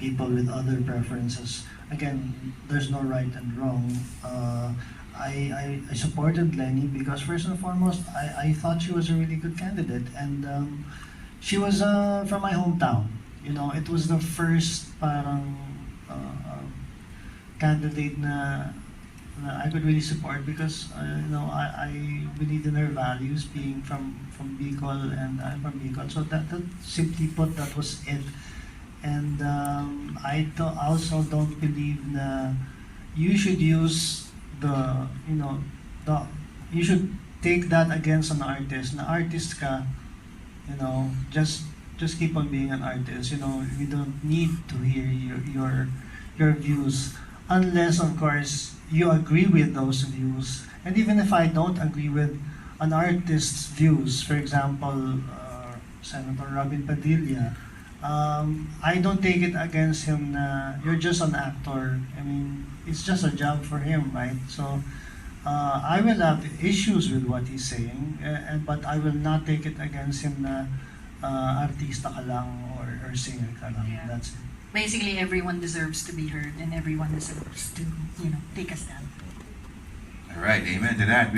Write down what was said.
people with other preferences. Again, there's no right and wrong. I supported Lenny because first and foremost, I thought she was a really good candidate, and she was from my hometown. You know, it was the first parang candidate na I could really support because you know I believe in her values, being from Bicol, and I'm from Bicol. So that simply put, that was it. And also don't believe na you should use the you should take that against an artist. Na artist ka, you know, just keep on being an artist. You know, we don't need to hear your views unless, of course, you agree with those views. And even if I don't agree with an artist's views, for example, Senator Robin Padilla, I don't take it against him na you're just an actor. I mean, it's just a job for him, right? So I will have issues with what he's saying, but I will not take it against him na artista ka lang or singer ka lang. Yeah. That's it. Basically, everyone deserves to be heard and everyone deserves to, take a stand. All right, amen to that.